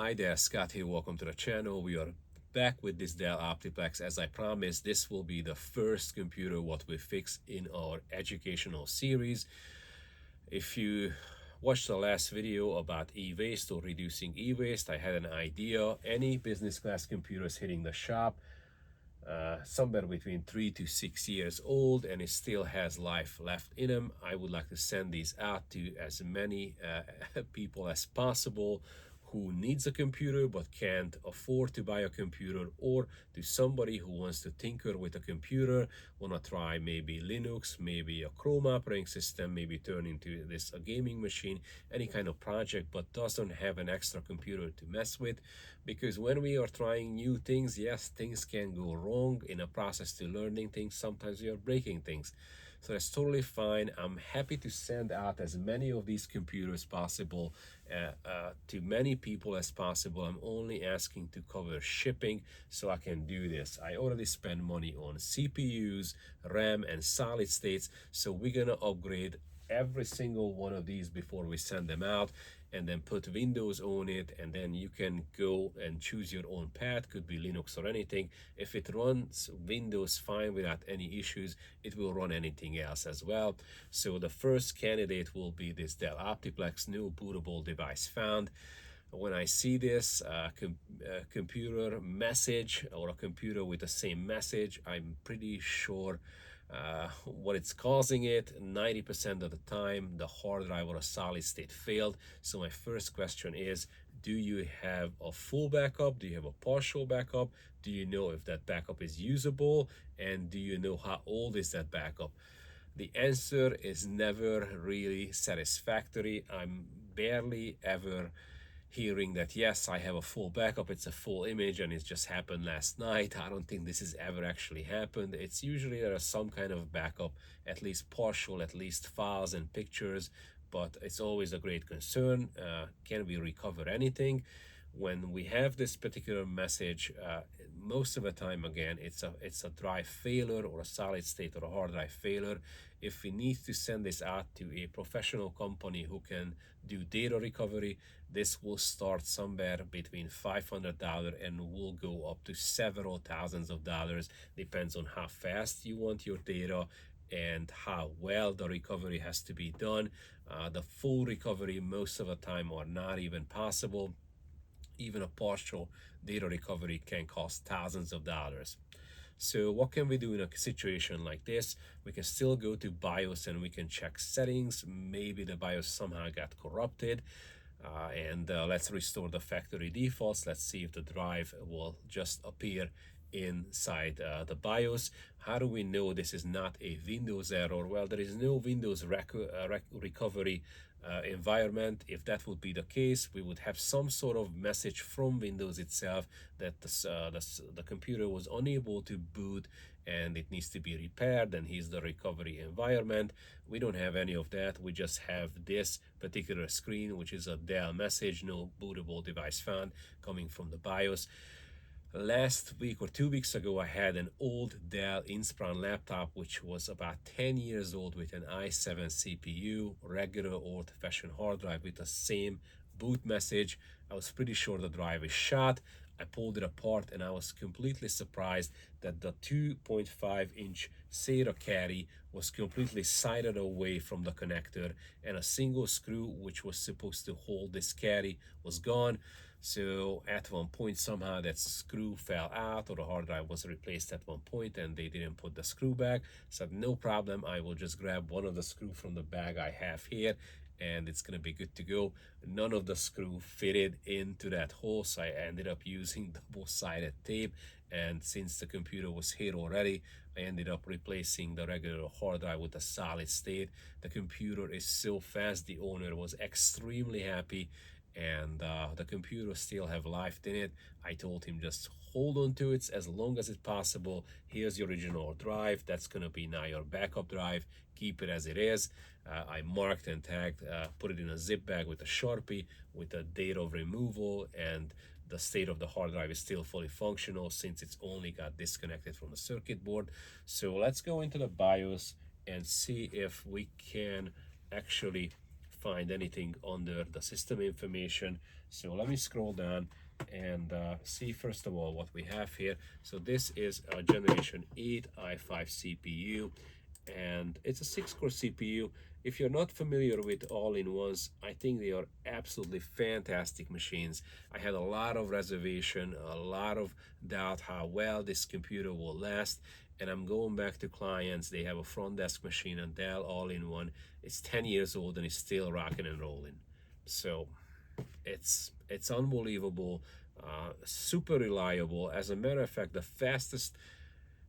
Hi there, Scott here. Welcome to the channel. We are back with this Dell Optiplex. As I promised, this will be the first computer what we fix in our educational series. If you watched the last video about e-waste or reducing e-waste, I had an idea. Any business class computers hitting the shop, somewhere between 3 to 6 years old, and it still has life left in them. I would like to send these out to as many people as possible who needs a computer but can't afford to buy a computer, or to somebody who wants to tinker with a computer, want to try maybe Linux, maybe a Chrome operating system, maybe turn into this a gaming machine, any kind of project, but doesn't have an extra computer to mess with. Because when we are trying new things, yes, things can go wrong in a process to learning things. Sometimes we are breaking things, so that's totally fine. I'm happy to send out as many of these computers possible to many people as possible. I'm only asking to cover shipping, so I can do this. I already spend money on CPUs, RAM, and solid states, so we're gonna upgrade every single one of these before we send them out, and then put Windows on it, and then you can go and choose your own path. Could be Linux or anything. If it runs Windows fine without any issues, it will run anything else as well. So the first candidate will be this Dell Optiplex new bootable device found. When I see this computer message, or a computer with the same message, I'm pretty sure what it's causing it. 90% of the time, the hard drive or a solid state failed. So my first question is, do you have a full backup? Do you have a partial backup? Do you know if that backup is usable? And do you know how old is that backup? The answer is never really satisfactory. I'm barely ever hearing that, yes, I have a full backup, it's a full image, and it just happened last night. I don't think this has ever actually happened. It's usually there is some kind of backup, at least partial, at least files and pictures, but it's always a great concern. Can we recover anything? When we have this particular message, most of the time, again, it's a drive failure or a solid state or a hard drive failure. If we need to send this out to a professional company who can do data recovery, this will start somewhere between $500 and will go up to several thousands of dollars. Depends on how fast you want your data and how well the recovery has to be done. The full recovery most of the time are not even possible. Even a partial data recovery can cost thousands of dollars. So what can we do in a situation like this? We can still go to BIOS and we can check settings. Maybe the BIOS somehow got corrupted. Let's restore the factory defaults. Let's see if the drive will just appear inside the BIOS. How do we know this is not a Windows error? Well, there is no Windows recovery environment. If that would be the case, we would have some sort of message from Windows itself that the computer was unable to boot and it needs to be repaired, and here's the recovery environment. We don't have any of that. We just have this particular screen, which is a Dell message, no bootable device found, coming from the BIOS. Last week or 2 weeks ago, I had an old Dell Inspiron laptop which was about 10 years old, with an i7 CPU, regular old-fashioned hard drive with the same boot message. I was pretty sure the drive is shot. I pulled it apart and I was completely surprised that the 2.5-inch Sata carry was completely sided away from the connector, and a single screw which was supposed to hold this carry was gone. So at one point, somehow that screw fell out, or the hard drive was replaced at one point and they didn't put the screw back. So no problem, I will just grab one of the screw from the bag I have here and it's gonna be good to go. None of the screw fitted into that hole, so I ended up using double-sided tape, and since the computer was here already, I ended up replacing the regular hard drive with a solid state. The computer is so fast, the owner was extremely happy, and the computer still have life in it. I told him just hold on to it as long as it's possible. Here's your original drive, that's gonna be now your backup drive, keep it as it is. I marked and tagged, put it in a zip bag with a Sharpie with a date of removal, and the state of the hard drive is still fully functional since it's only got disconnected from the circuit board. So let's go into the BIOS and see if we can actually find anything under the system information. So let me scroll down and see first of all what we have here. So this is a Generation 8 i5 CPU, and it's a 6-core CPU. If you're not familiar with all-in-ones, I think they are absolutely fantastic machines. I had a lot of reservation, a lot of doubt how well this computer will last, and I'm going back to clients. They have a front desk machine, and Dell all-in-one. It's 10 years old and it's still rocking and rolling. So it's unbelievable, super reliable. As a matter of fact, the fastest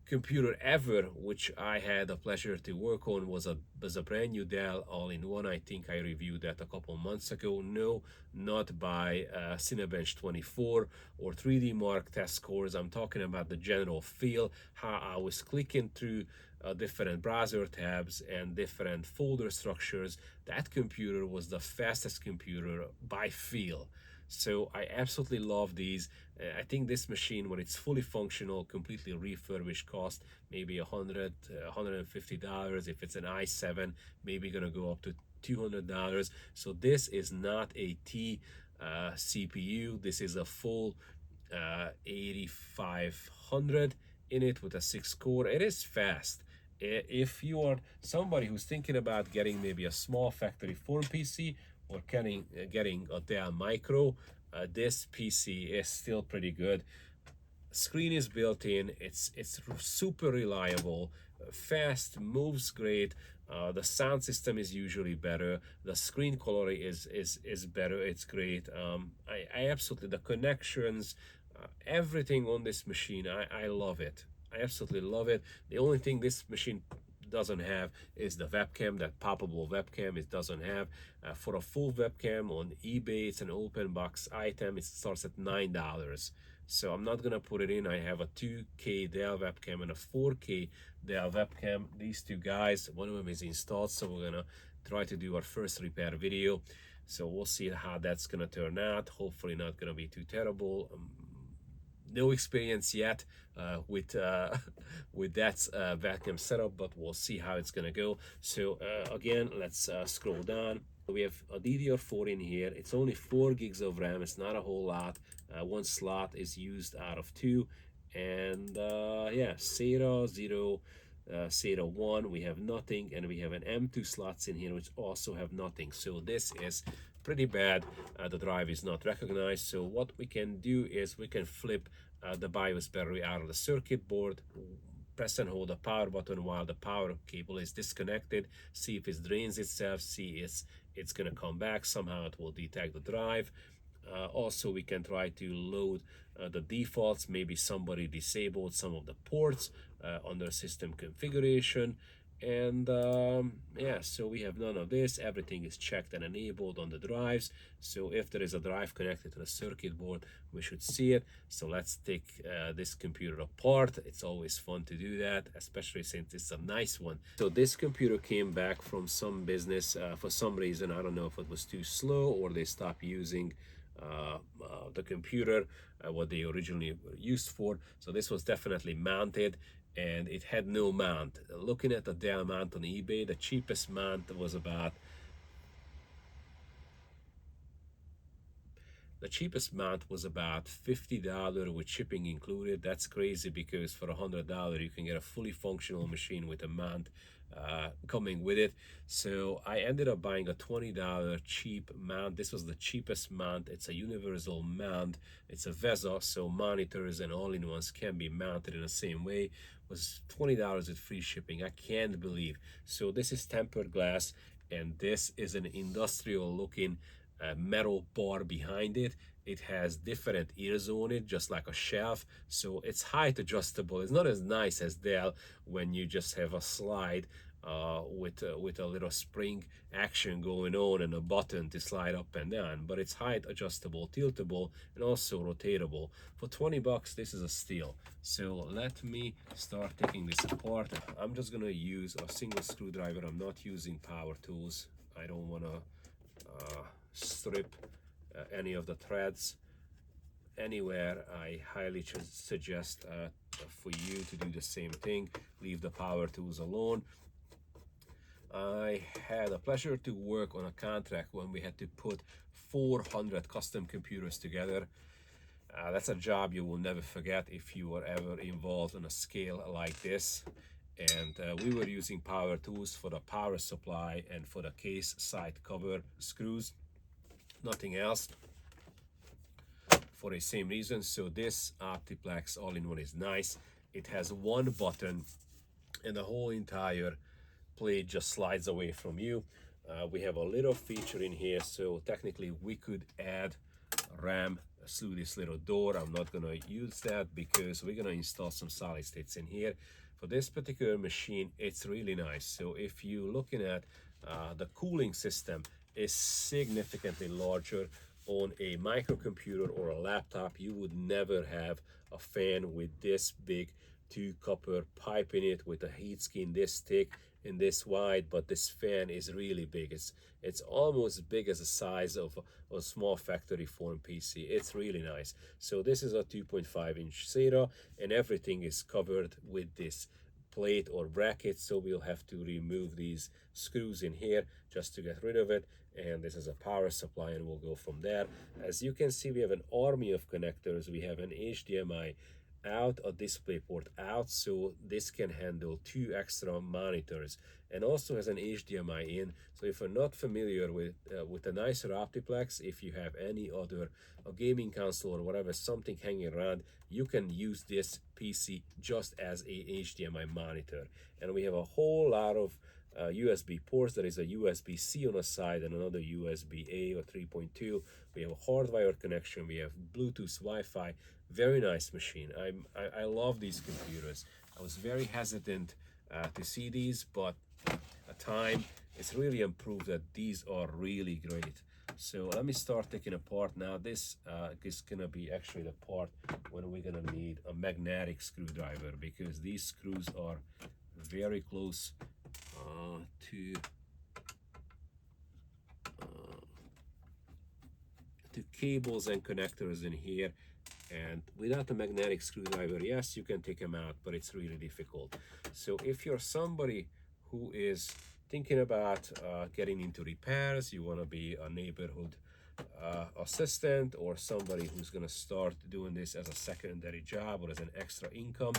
computer ever which I had the pleasure to work on was a brand new Dell all-in-one. I think I reviewed that a couple months ago. No, not by Cinebench 24 or 3D Mark test scores. I'm talking about the general feel, how I was clicking through different browser tabs and different folder structures. That computer was the fastest computer by feel. So I absolutely love these. I think this machine, when it's fully functional, completely refurbished, cost maybe $150. If it's an i7, maybe gonna go up to $200. So this is not a T CPU. This is a full 8500 in it with a 6-core. It is fast. If you are somebody who's thinking about getting maybe a small factory form PC or getting a Dell Micro, this PC is still pretty good. Screen is built in. It's super reliable, fast, moves great. The sound system is usually better. The screen quality is better. It's great. I absolutely, the connections, everything on this machine, I love it. I absolutely love it. The only thing this machine doesn't have is the webcam, that poppable webcam. It doesn't have. For a full webcam on eBay, it's an open box item. It starts at $9. So I'm not gonna put it in. I have a 2K Dell webcam and a 4K Dell webcam. These two guys, one of them is installed, so we're gonna try to do our first repair video. So we'll see how that's gonna turn out. Hopefully not gonna be too terrible. No experience yet with with that vacuum setup, but we'll see how it's gonna go. So again, let's scroll down. We have a DDR4 in here. It's only 4 gigs of RAM. It's not a whole lot. One slot is used out of 2, and yeah, SATA 0, SATA 1, we have nothing, and we have an M2 slots in here which also have nothing. So this is pretty bad. The drive is not recognized. So what we can do is we can flip the BIOS battery out of the circuit board, press and hold the power button while the power cable is disconnected, see if it drains itself, see if it's gonna come back. Somehow it will detect the drive. Also, we can try to load the defaults. Maybe somebody disabled some of the ports on their system configuration. And yeah, so we have none of this. Everything is checked and enabled on the drives. So if there is a drive connected to the circuit board, we should see it. So let's take this computer apart. It's always fun to do that, especially since it's a nice one. So this computer came back from some business for some reason. I don't know if it was too slow or they stopped using the computer what they originally were used for. So this was definitely mounted, and it had no mount. Looking at the Dell mount on eBay, the cheapest mount was about $50 with shipping included. That's crazy because for $100 you can get a fully functional machine with a mount coming with it. So I ended up buying a $20 cheap mount. This was the cheapest mount. It's a universal mount. It's a VESA, so monitors and all-in-ones can be mounted in the same way. It was $20 with free shipping. I can't believe. So this is tempered glass, and this is an industrial looking metal bar behind it. It has different ears on it, just like a shelf. So it's height adjustable. It's not as nice as Dell when you just have a slide with a little spring action going on and a button to slide up and down. But it's height adjustable, tiltable, and also rotatable. For 20 bucks, this is a steal. So let me start taking this apart. I'm just gonna use a single screwdriver. I'm not using power tools. I don't wanna strip any of the threads anywhere. I highly suggest for you to do the same thing. Leave the power tools alone. I had a pleasure to work on a contract when we had to put 400 custom computers together. That's a job you will never forget if you were ever involved on a scale like this. And we were using power tools for the power supply and for the case side cover screws, nothing else, for the same reason. So this Optiplex all-in-one is nice. It has one button and the whole entire plate just slides away from you. We have a little feature in here, so technically we could add RAM through this little door. I'm not gonna use that because we're gonna install some solid states in here. For this particular machine, it's really nice. So if you're looking at the cooling system is significantly larger. On a microcomputer or a laptop, you would never have a fan with this big two copper pipe in it with a heat skin this thick and this wide, but this fan is really big. It's almost as big as the size of a small factory form PC. It's really nice. So this is a 2.5-inch Sata, and everything is covered with this plate or bracket, so we'll have to remove these screws in here just to get rid of it. And this is a power supply, and we'll go from there. As you can see, we have an army of connectors. We have an HDMI out, a display port out, so this can handle 2 extra monitors, and also has an HDMI in. So if you're not familiar with a nicer Optiplex, if you have any other a gaming console or whatever, something hanging around, you can use this PC just as a HDMI monitor. And we have a whole lot of USB ports. There is a USB-C on the side and another USB-A or 3.2. We have a hardwired connection. We have Bluetooth, Wi-Fi. Very nice machine. I love these computers. I was very hesitant to see these, but a time it's really improved that these are really great. So let me start taking apart now. This is gonna be actually the part when we're gonna need a magnetic screwdriver, because these screws are very close to cables and connectors in here. And without a magnetic screwdriver, yes, you can take them out, but it's really difficult. So if you're somebody who is thinking about getting into repairs, you want to be a neighborhood assistant, or somebody who's going to start doing this as a secondary job or as an extra income,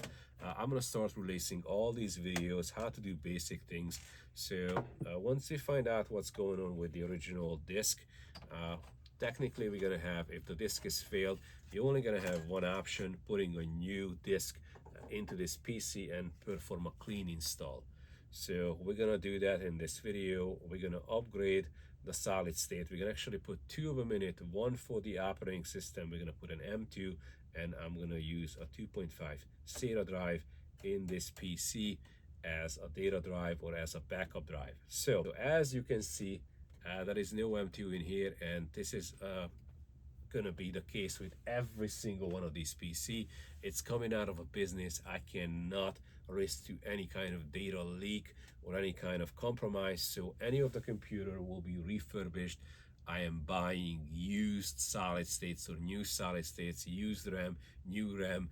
I'm going to start releasing all these videos, how to do basic things. So once you find out what's going on with the original disk, technically we're going to have, if the disk is failed, you're only going to have one option: putting a new disk into this PC and perform a clean install. So we're going to do that in this video. We're going to upgrade the solid state. We're going to actually put 2 of them in it, one for the operating system. We're going to put an M2, and I'm going to use a 2.5 SATA drive in this PC as a data drive or as a backup drive. So as you can see, there is no M2 in here, and this is gonna be the case with every single one of these PC. It's coming out of a business. I cannot risk to any kind of data leak or any kind of compromise, so any of the computer will be refurbished. I am buying used solid states or new solid states, used RAM, new RAM,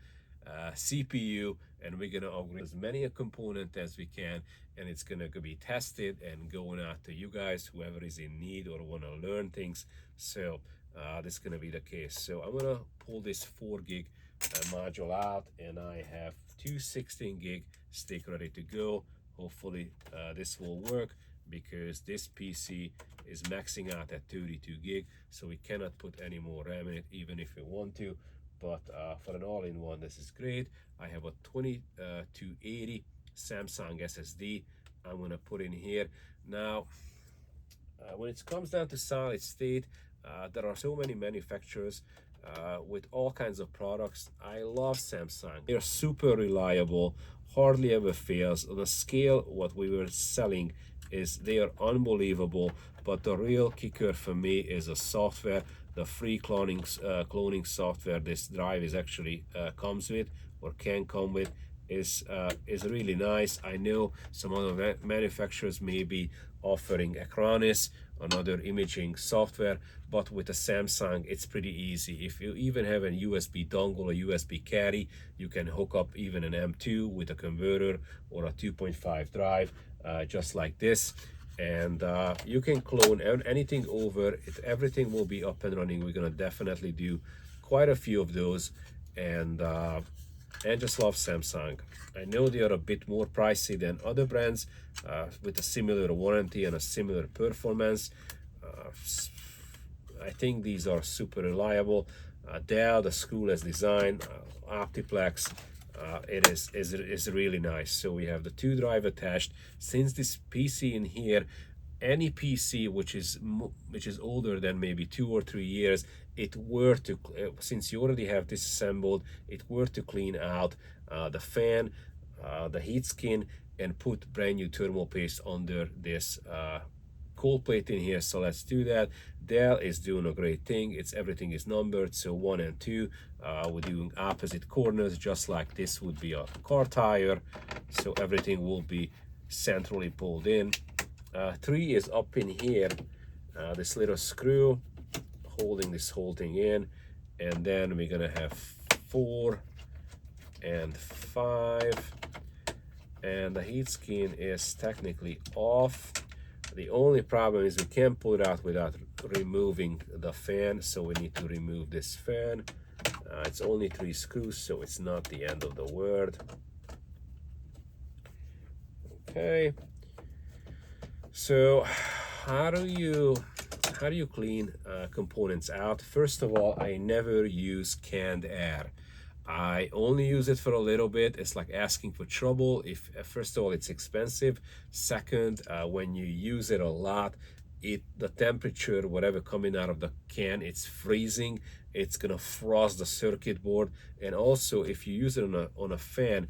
CPU, and we're gonna upgrade as many a component as we can, and it's gonna be tested and going out to you guys, whoever is in need or want to learn things. So this is gonna be the case. So I'm gonna pull this 4 gig module out, and I have 2 16 gig stick ready to go. Hopefully this will work, because this PC is maxing out at 32 gig, so we cannot put any more RAM in it even if we want to. But for an all-in-one, this is great. I have a 2280 Samsung SSD I'm gonna put in here. Now when it comes down to solid state, there are so many manufacturers with all kinds of products. I love Samsung. They're super reliable, hardly ever fails. On a scale, what we were selling is they are unbelievable, but the real kicker for me is the software, the free cloning software this drive is actually comes with or can come with. is really nice. I know some other manufacturers may be offering Acronis, another imaging software, but with a Samsung it's pretty easy. If you even have a USB dongle or USB caddy, you can hook up even an M2 with a converter or a 2.5 drive, just like this, and you can clone anything over it. Everything will be up and running. We're gonna definitely do quite a few of those, and just love Samsung. I know they are a bit more pricey than other brands, with a similar warranty and a similar performance. I think these are super reliable. Dell, the screwless design, Optiplex, it is really nice. So we have the 2 drive attached. Since this PC in here, any PC which is older than maybe 2 or 3 years, it were to, since you already have disassembled, it were to clean out the fan, the heat skin, and put brand new thermal paste under this cold plate in here. So let's do that. Dell is doing a great thing. Everything is numbered, so 1 and 2. We're doing opposite corners, just like this would be a car tire. So everything will be centrally pulled in. 3 is up in here, this little screw holding this whole thing in, and then we're gonna have 4 and 5, and the heat skin is technically off. The only problem is we can't pull it out without removing the fan, so we need to remove this fan. It's only 3 screws, so it's not the end of the world. Okay, so how do you clean components out? First of all, I never use canned air. I only use it for a little bit. It's like asking for trouble. If first of all, it's expensive. Second, when you use it a lot, the temperature, whatever coming out of the can, it's freezing. It's gonna frost the circuit board. And also, if you use it on a fan,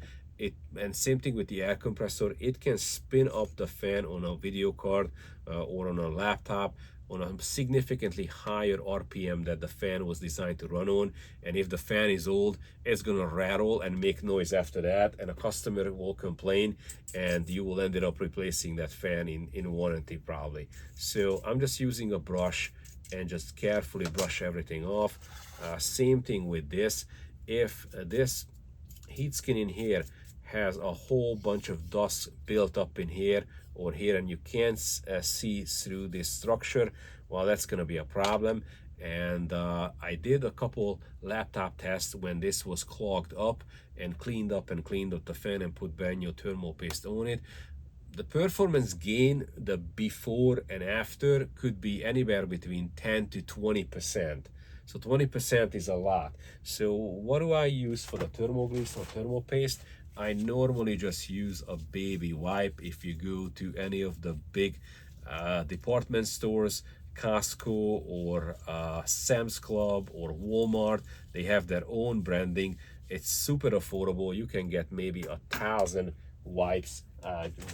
and same thing with the air compressor, it can spin up the fan on a video card or on a laptop on a significantly higher RPM that the fan was designed to run on. And if the fan is old, it's gonna rattle and make noise after that, and a customer will complain, and you will end up replacing that fan in warranty probably. So I'm just using a brush and just carefully brush everything off. Same thing with this. If this heat skin in here has a whole bunch of dust built up in here or here, and you can't see through this structure, well, that's going to be a problem. And I did a couple laptop tests when this was clogged up, and cleaned up the fan and put brand new thermal paste on it. The performance gain, the before and after, could be anywhere between 10 to 20%. So 20% is a lot. So what do I use for the thermal grease or thermal paste? I normally just use a baby wipe. If you go to any of the big department stores, Costco or Sam's Club or Walmart, they have their own branding. It's super affordable. You can get maybe 1,000 wipes,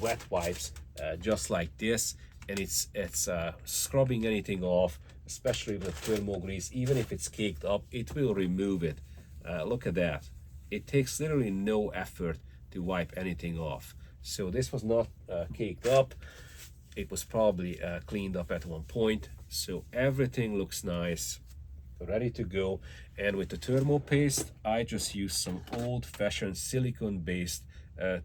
wet wipes, just like this, and it's scrubbing anything off, especially with thermal grease. Even if it's caked up, it will remove it. Look at that. It takes literally no effort to wipe anything off. So this was not caked up. It was probably cleaned up at one point. So everything looks nice, ready to go. And with the thermal paste, I just use some old-fashioned silicone-based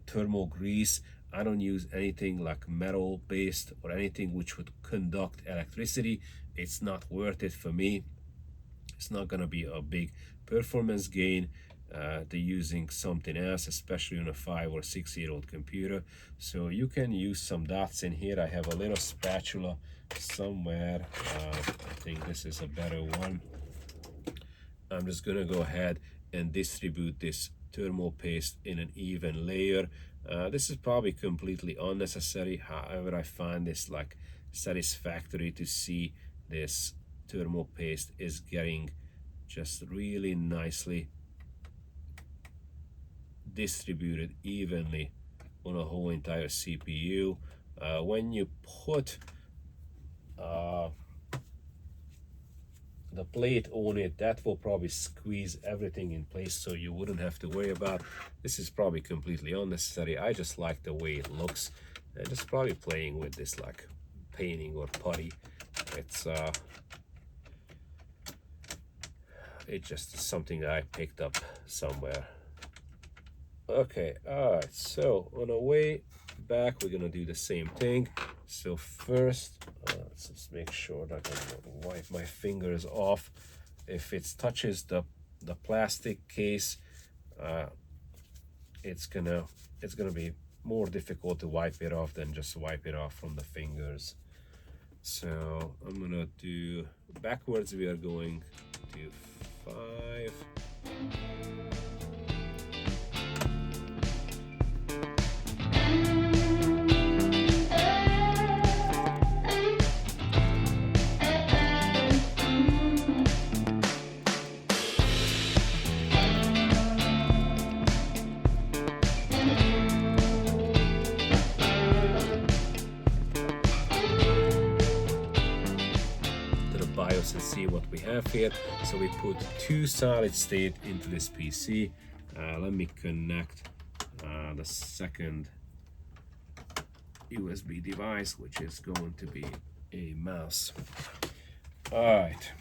thermal grease. I don't use anything like metal-based or anything which would conduct electricity. It's not worth it for me. It's not gonna be a big performance gain to using something else, especially on a 5 or 6 year old computer. So you can use some dots in here. I have a little spatula somewhere. I think this is a better one. I'm just gonna go ahead and distribute this thermal paste in an even layer. This is probably completely unnecessary. However, I find this like satisfactory to see this thermal paste is getting just really nicely distributed evenly on a whole entire CPU. When you put the plate on it, that will probably squeeze everything in place, so you wouldn't have to worry about. This is probably completely unnecessary. I just like the way it looks, and just probably playing with this like painting or putty. It's just something I picked up somewhere. Okay, all right, so on our way back we're gonna do the same thing. So first, let's just make sure that I can wipe my fingers off. If it touches the plastic case, it's gonna be more difficult to wipe it off than just wipe it off from the fingers. So I'm gonna do backwards. We are going to 5. BIOS and see what we have here. So we put 2 solid state into this PC. Let me connect the second USB device, which is going to be a mouse. All right.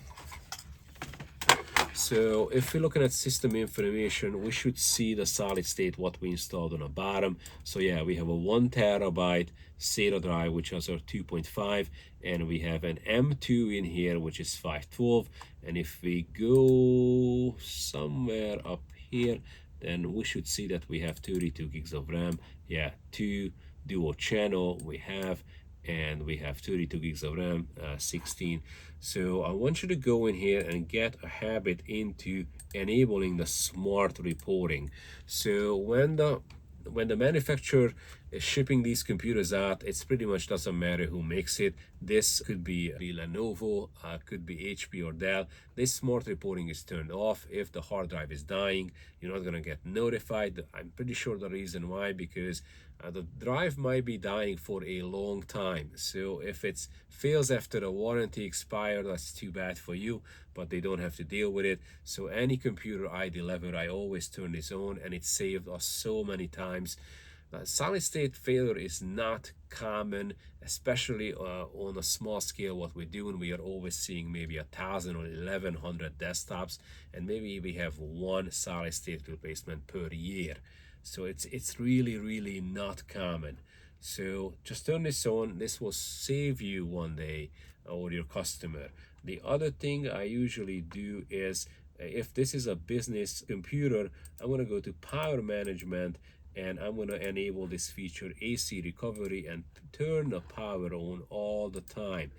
So if we're looking at system information, we should see the solid state what we installed on the bottom. So yeah, we have a 1 terabyte SATA drive, which is our 2.5, and we have an M2 in here, which is 512. And if we go somewhere up here, then we should see that we have 32 gigs of RAM. Yeah, 2 dual channel we have, and we have 32 gigs of RAM, 16. So I want you to go in here and get a habit into enabling the smart reporting. So when the manufacturer is shipping these computers out, it's pretty much doesn't matter who makes it. This could be Lenovo, could be HP or Dell. This smart reporting is turned off. If the hard drive is dying, you're not gonna get notified. I'm pretty sure the reason why, because the drive might be dying for a long time. So if it fails after the warranty expired, that's too bad for you, but they don't have to deal with it. So any computer I deliver, I always turn this on, and it saved us so many times. Solid state failure is not common, especially on a small scale. What we're doing, we are always seeing maybe 1,000 or 1,100 desktops, and maybe we have 1 solid state replacement per year. So it's really not common. So just turn this on. This will save you one day or your customer. The other thing I usually do is, if this is a business computer, I'm going to go to power management, and I'm going to enable this feature, AC recovery, and turn the power on all the time.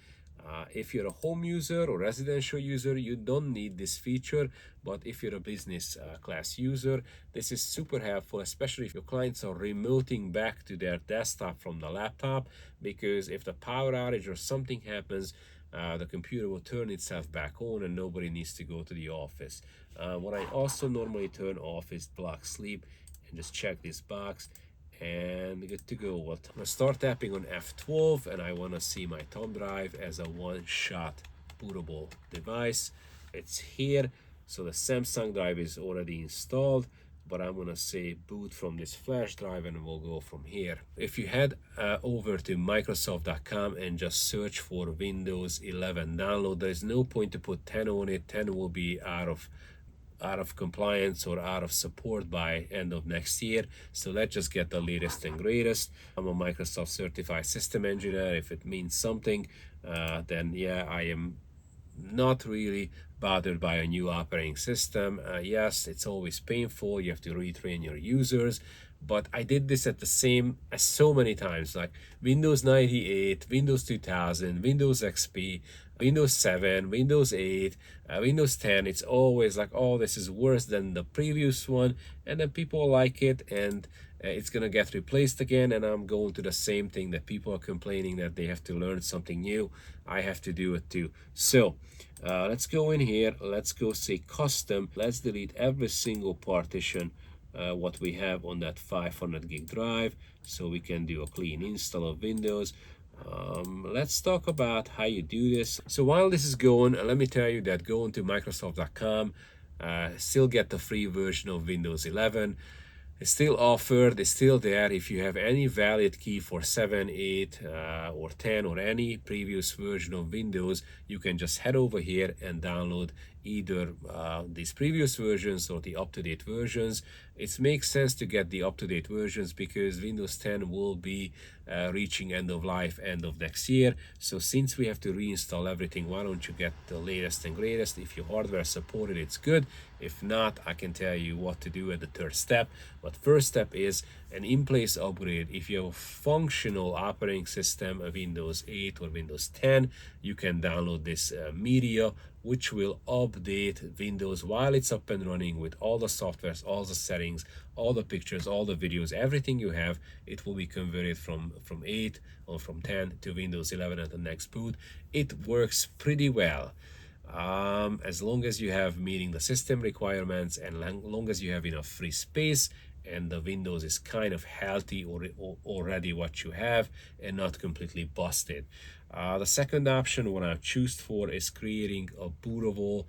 If you're a home user or residential user, you don't need this feature, but if you're a business class user, this is super helpful, especially if your clients are remoting back to their desktop from the laptop, because if the power outage or something happens, the computer will turn itself back on and nobody needs to go to the office. What I also normally turn off is block sleep, and just check this box, and good to go. Well, I'm gonna start tapping on F12, and I want to see my thumb drive as a one-shot bootable device. It's here. So the Samsung drive is already installed, but I'm gonna say boot from this flash drive, and we'll go from here. If you head over to Microsoft.com and just search for Windows 11 download, there's no point to put 10 on it. 10 will be out of compliance or out of support by end of next year. So let's just get the latest and greatest. I'm a Microsoft certified system engineer. If it means something, then yeah, I am not really bothered by a new operating system. Yes, it's always painful. You have to retrain your users, but I did this at the same as so many times, like Windows 98, Windows 2000, Windows XP, Windows 7, Windows 8, Windows 10. It's always like, oh, this is worse than the previous one, and then people like it, and it's gonna get replaced again, and I'm going to the same thing that people are complaining that they have to learn something new. I have to do it too. So let's go in here, let's go say custom, let's delete every single partition what we have on that 500 gig drive, so we can do a clean install of Windows. Let's talk about how you do this. So while this is going, let me tell you that going to Microsoft.com, still get the free version of Windows 11. It's still offered, it's still there. If you have any valid key for 7, 8, or 10, or any previous version of Windows, you can just head over here and download either these previous versions or the up-to-date versions. It makes sense to get the up-to-date versions because Windows 10 will be reaching end of life end of next year. So since we have to reinstall everything, why don't you get the latest and greatest? If your hardware supported, it's good. If not, I can tell you what to do at the third step. But first step is an in-place upgrade. If you have a functional operating system, a Windows 8 or Windows 10, you can download this media, which will update Windows while it's up and running with all the softwares, all the settings, all the pictures, all the videos, everything you have. It will be converted from 8 or from 10 to Windows 11 at the next boot. It works pretty well. As long as you have meeting the system requirements and long as you have enough free space and the Windows is kind of healthy or already what you have and not completely busted. The second option, what I choose for, is creating a bootable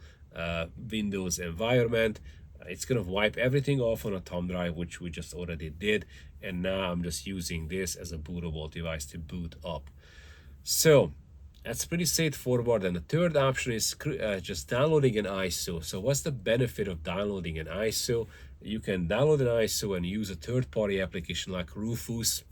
Windows environment. It's going to wipe everything off on a thumb drive, which we just already did. And now I'm just using this as a bootable device to boot up. So that's pretty straightforward. And the third option is just downloading an ISO. So what's the benefit of downloading an ISO? You can download an ISO and use a third-party application like Rufus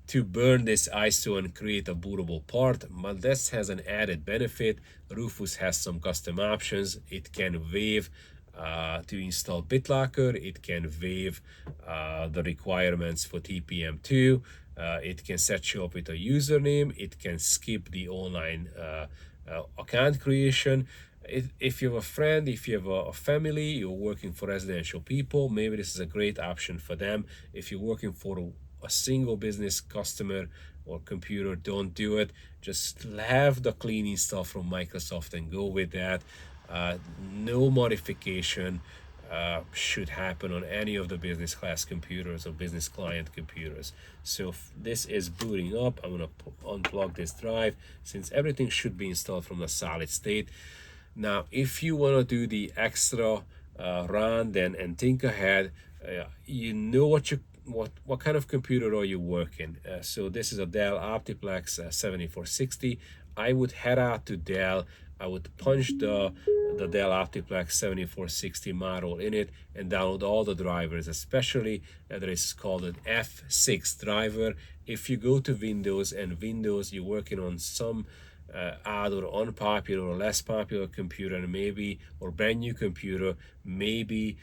to burn this ISO and create a bootable part. But this has an added benefit. Rufus has some custom options. It can waive to install BitLocker. It can waive the requirements for TPM2. It can set you up with a username. It can skip the online account creation. If you have a friend, if you have a family, you're working for residential people, maybe this is a great option for them. If you're working for a single business customer or computer, don't do it. Just have the clean install from Microsoft and go with that. No modification should happen on any of the business class computers or business client computers. So this is booting up. I'm going to unplug this drive since everything should be installed from the solid state. Now, if you want to do the extra run then and think ahead, you know what kind of computer are you working? So this is a Dell Optiplex 7460. I would head out to Dell. I would punch the Dell Optiplex 7460 model in it and download all the drivers, especially there is called an F6 driver. If you go to Windows and Windows, you're working on some odd or unpopular or less popular computer, and maybe or brand new computer, maybe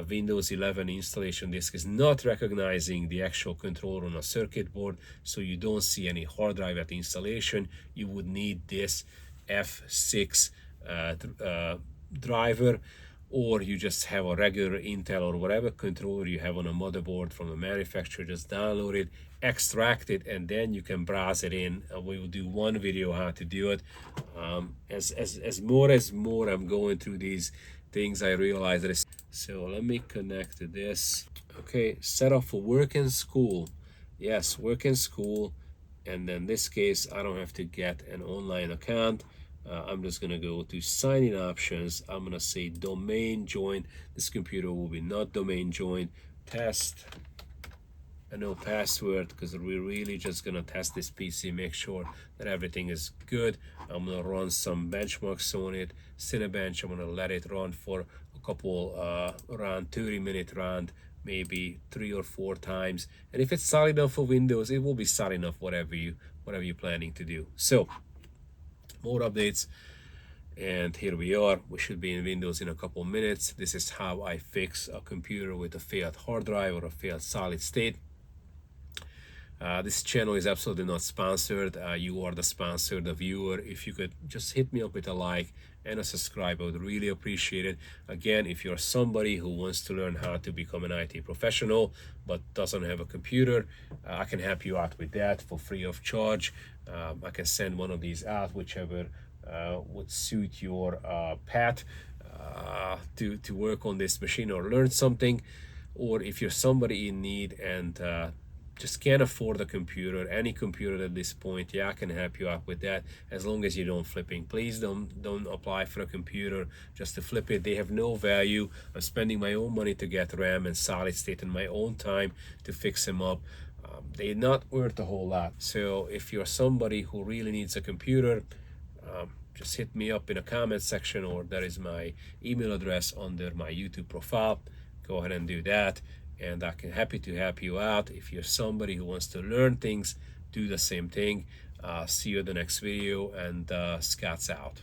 Windows 11 installation disk is not recognizing the actual controller on a circuit board, so you don't see any hard drive at installation. You would need this F6 driver, or you just have a regular Intel or whatever controller you have on a motherboard from the manufacturer. Just download it, extract it, and then you can browse it in. We will do one video how to do it. As more I'm going through these things, I realize that it's so. Let me connect to this. Okay, set up for work and school. Yes, work and school. And in this case, I don't have to get an online account. I'm just gonna go to sign in options. I'm gonna say domain join. This computer will be not domain joined. Test and no password, because we're really just gonna test this PC, make sure that everything is good. I'm gonna run some benchmarks on it. Cinebench, I'm gonna let it run for a couple around 30-minute round, maybe 3 or 4 times. And if it's solid enough for Windows, it will be solid enough whatever you're planning to do. So more updates, and here we are. We should be in Windows in a couple minutes. This is how I fix a computer with a failed hard drive or a failed solid state. This channel is absolutely not sponsored. You are the sponsor, the viewer. If you could just hit me up with a like and a subscribe, I would really appreciate it. Again, if you're somebody who wants to learn how to become an IT professional but doesn't have a computer, I can help you out with that for free of charge. I can send one of these out, whichever would suit your path to work on this machine or learn something. Or if you're somebody in need and just can't afford a computer, any computer at this point, yeah, I can help you out with that as long as you don't flipping. Please don't apply for a computer just to flip it. They have no value. I'm spending my own money to get RAM and solid state and my own time to fix them up. They're not worth a whole lot. So if you're somebody who really needs a computer, just hit me up in a comment section, or there is my email address under my YouTube profile. Go ahead and do that, and I can happy to help you out. If you're somebody who wants to learn things, do the same thing. See you in the next video, and Scott's out.